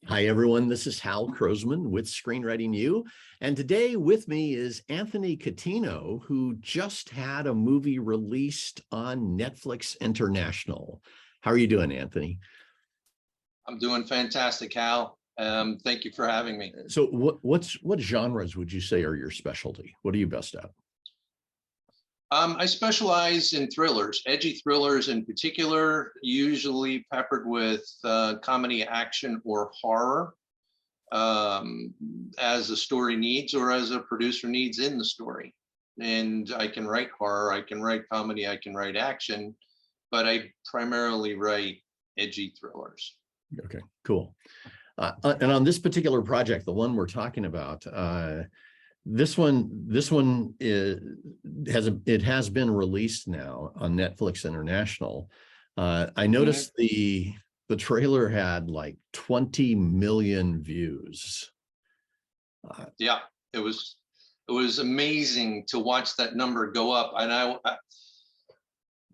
Hi, everyone. This is Hal Krosman with Screenwriting U. And today with me is Anthony Catino, who just had a movie released on Netflix International. How are you doing, Anthony? I'm doing fantastic, Hal. Thank you for having me. So what genres would you say are your specialty? What are you best at? I specialize in thrillers, edgy thrillers in particular, usually peppered with comedy, action, or horror, as the story needs or as a producer needs in the story. And I can write horror, I can write comedy, I can write action, but I primarily write edgy thrillers. Okay, cool. And on this particular project, the one we're talking about, this one has been released now on Netflix International. I noticed the trailer had like 20 million views. Yeah, it was amazing to watch that number go up. And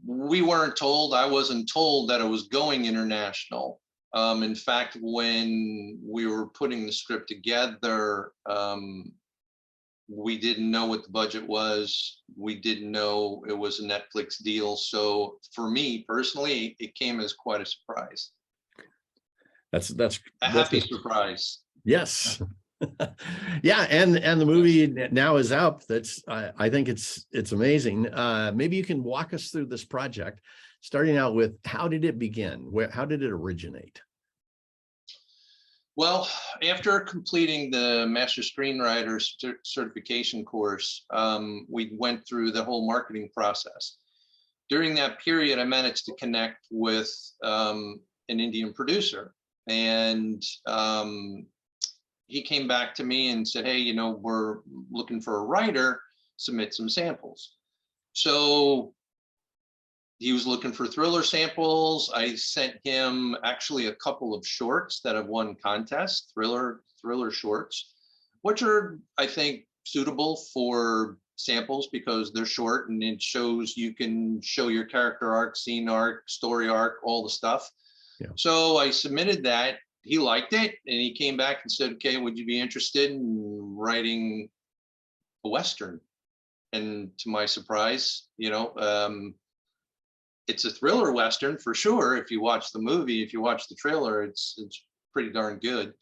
we weren't told, I wasn't told that it was going international. In fact, when we were putting the script together, we didn't know what the budget was. We didn't know it was a Netflix deal. So for me personally, it came as quite a surprise. That's a happy surprise. Yes. Yeah, and the movie now is out. I think it's amazing. Maybe you can walk us through this project, starting out with how did it begin? How did it originate? Well, after completing the Master Screenwriter certification course, we went through the whole marketing process. During that period, I managed to connect with an Indian producer, and he came back to me and said, hey, we're looking for a writer, submit some samples. So he was looking for thriller samples. I sent him actually a couple of shorts that have won contests, thriller shorts, which are, I think, suitable for samples because they're short and it shows you can show your character arc, scene arc, story arc, all the stuff. Yeah. So I submitted that. He liked it and he came back and said, okay, would you be interested in writing a Western? And to my surprise, it's a thriller Western for sure. If you watch the movie, if you watch the trailer, it's pretty darn good.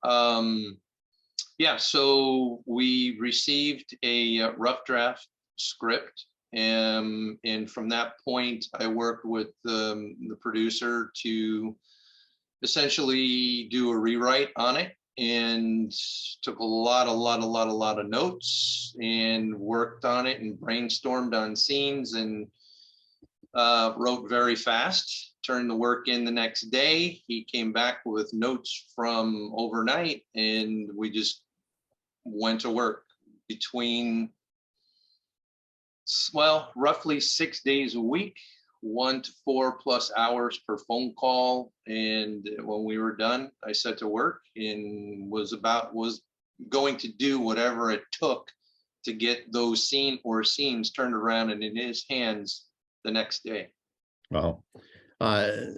Yeah, so we received a rough draft script. And from that point, I worked with the producer to essentially do a rewrite on it and took a lot of notes and worked on it and brainstormed on scenes and wrote very fast, turned the work in the next day. He came back with notes from overnight and we just went to work between, well, roughly 6 days a week, 1 to 4+ hours per phone call. And when we were done, I set to work and was going to do whatever it took to get those scenes turned around and in his hands the next day. Wow.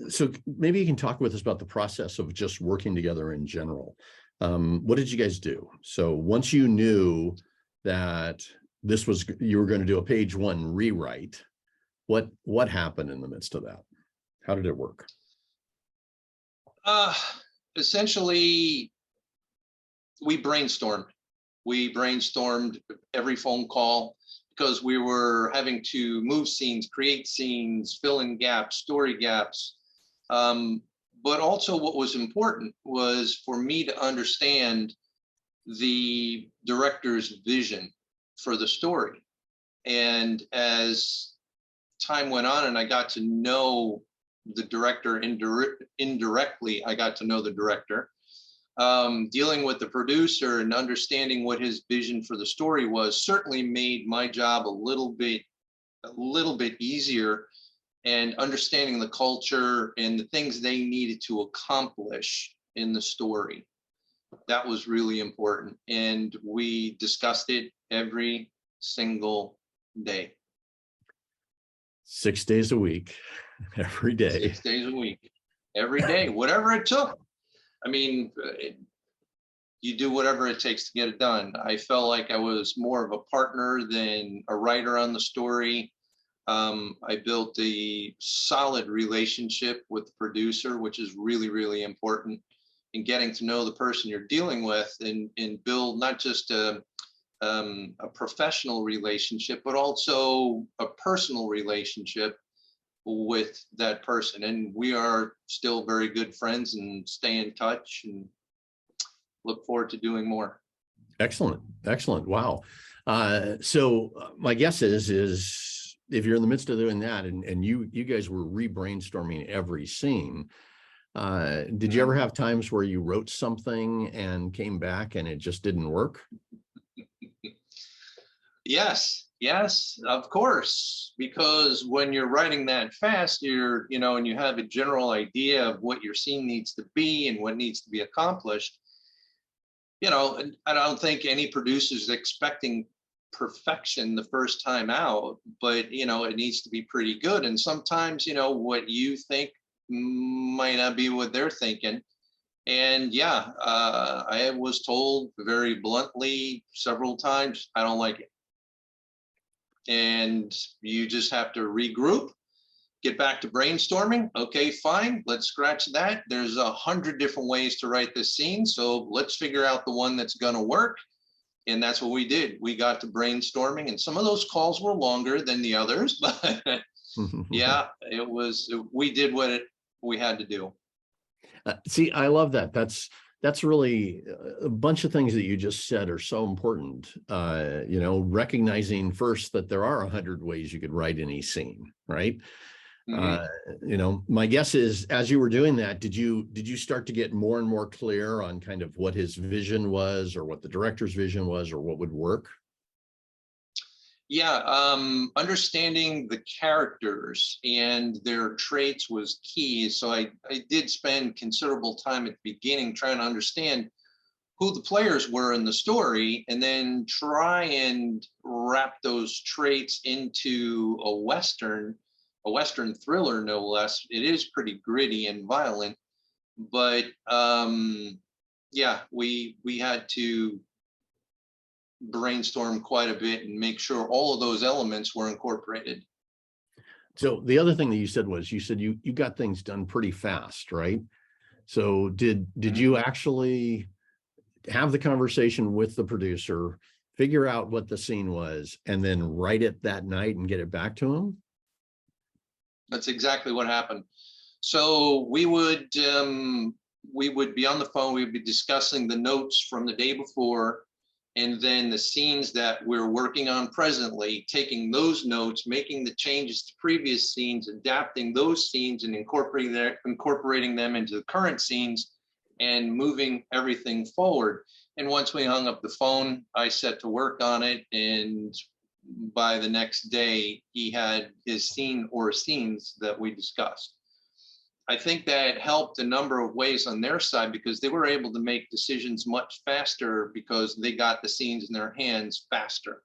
So maybe you can talk with us about the process of just working together in general. What did you guys do? So once you knew that you were going to do a page 1 rewrite, what happened in the midst of that? How did it work? Essentially, we brainstormed. We brainstormed every phone call because we were having to move scenes, create scenes, fill in gaps, story gaps. But also what was important was for me to understand the director's vision for the story. And as time went on and I got to know the director indirectly, I got to know the director. Dealing with the producer and understanding what his vision for the story was certainly made my job a little bit easier, and understanding the culture and the things they needed to accomplish in the story. That was really important. And we discussed it every single day. 6 days a week, every day. 6 days a week, every day, whatever it took. I mean, you do whatever it takes to get it done. I felt like I was more of a partner than a writer on the story. I built a solid relationship with the producer, which is really, really important in getting to know the person you're dealing with, and build not just a professional relationship, but also a personal relationship with that person. And we are still very good friends and stay in touch, and look forward to doing more. Excellent. Excellent. Wow. So my guess is if you're in the midst of doing that and you guys were re-brainstorming every scene, did you ever have times where you wrote something and came back and it just didn't work? Yes, of course. Because when you're writing that fast, and you have a general idea of what your scene needs to be and what needs to be accomplished. And I don't think any producer is expecting perfection the first time out, but it needs to be pretty good. And sometimes, what you think might not be what they're thinking. And yeah, I was told very bluntly several times, I don't like it. And you just have to regroup, get back to brainstorming. Okay, fine, let's scratch that. There's 100 different ways to write this scene, so let's figure out the one that's going to work. And that's what we did. We got to brainstorming, and some of those calls were longer than the others, but yeah, we did what we had to do. See, I love that. That's really a bunch of things that you just said are so important. Recognizing first that there are 100 ways you could write any scene, right? My guess is as you were doing that, did you start to get more and more clear on kind of what his vision was, or what the director's vision was, or what would work? Yeah, understanding the characters and their traits was key. So I did spend considerable time at the beginning trying to understand who the players were in the story, and then try and wrap those traits into a Western thriller, no less. It is pretty gritty and violent, but yeah, we had to brainstorm quite a bit and make sure all of those elements were incorporated. So the other thing that you said you got things done pretty fast, right? So did you actually have the conversation with the producer, figure out what the scene was, and then write it that night and get it back to him? That's exactly what happened. So we would be on the phone. We'd be discussing the notes from the day before, and then the scenes that we're working on presently, taking those notes, making the changes to previous scenes, adapting those scenes and incorporating them into the current scenes, and moving everything forward. And once we hung up the phone, I set to work on it, and by the next day, he had his scene or scenes that we discussed. I think that helped a number of ways on their side, because they were able to make decisions much faster because they got the scenes in their hands faster,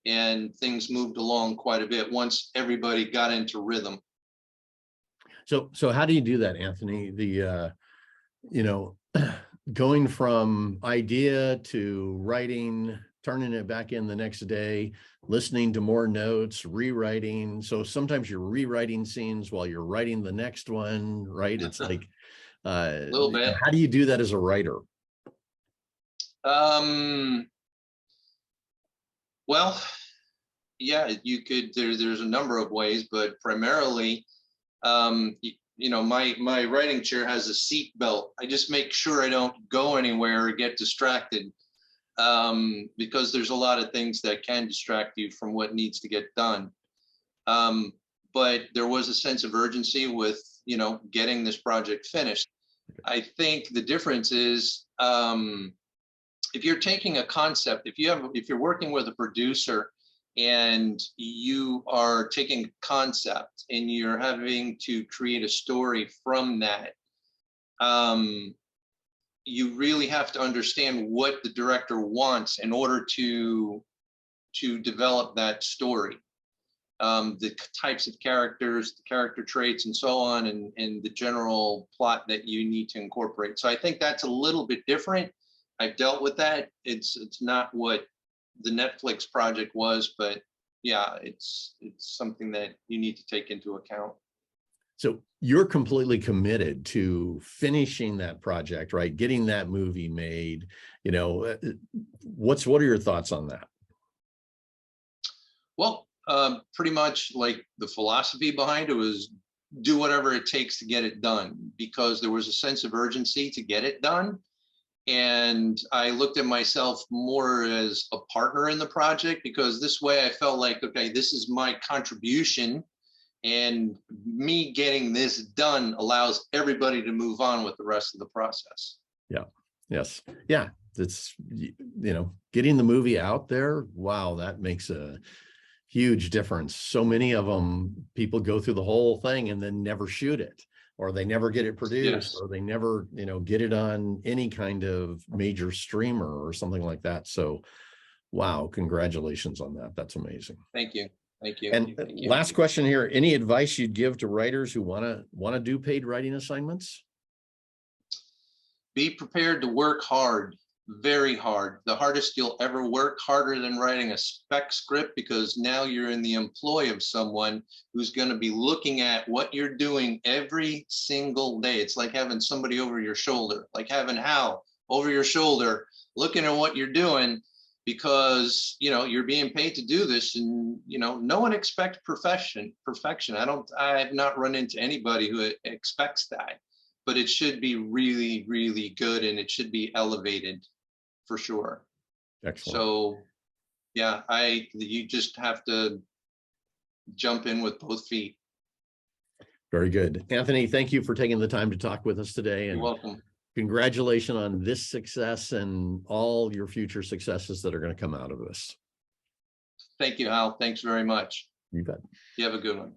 and things moved along quite a bit once everybody got into rhythm. So how do you do that, Anthony? Going from idea to writing, turning it back in the next day, listening to more notes, rewriting. So sometimes you're rewriting scenes while you're writing the next one, right? It's like, a little bit. How do you do that as a writer? Well, yeah, you could, there's a number of ways, but primarily, my writing chair has a seat belt. I just make sure I don't go anywhere or get distracted, because there's a lot of things that can distract you from what needs to get done. But there was a sense of urgency with, getting this project finished. I think the difference is, if you're taking a concept, if you're working with a producer and you are taking a concept and you're having to create a story from that, you really have to understand what the director wants in order to develop that story. the types of characters, the character traits, and so on, and the general plot that you need to incorporate. So I think that's a little bit different. I've dealt with that. It's not what the Netflix project was, but yeah, it's something that you need to take into account. So you're completely committed to finishing that project, right? Getting that movie made. You know, what are your thoughts on that? Well, pretty much like the philosophy behind it was do whatever it takes to get it done, because there was a sense of urgency to get it done. And I looked at myself more as a partner in the project, because this way I felt like, okay, this is my contribution, and me getting this done allows everybody to move on with the rest of the process. Yeah. Yes. Yeah. It's, you know, getting the movie out there. Wow. That makes a huge difference. So many of them, people go through the whole thing and then never shoot it, or they never get it produced, Yes. or they never, you know, get it on any kind of major streamer or something like that. So, wow, congratulations on that. That's amazing. Thank you. Thank you. And Thank you. last question here, any advice you'd give to writers who want to do paid writing assignments? Be prepared to work hard, very hard, the hardest you'll ever work, harder than writing a spec script, because now you're in the employ of someone who's going to be looking at what you're doing every single day. It's like having somebody over your shoulder, like having Hal over your shoulder, looking at what you're doing, because, you know, you're being paid to do this, and, you know, no one expects perfection. I have not run into anybody who expects that, but it should be really, really good, and it should be elevated for sure. Excellent. So yeah, you just have to jump in with both feet. Very good. Anthony, thank you for taking the time to talk with us today. And you're welcome. Congratulations on this success and all your future successes that are going to come out of this. Thank you, Hal. Thanks very much. You bet. You have a good one.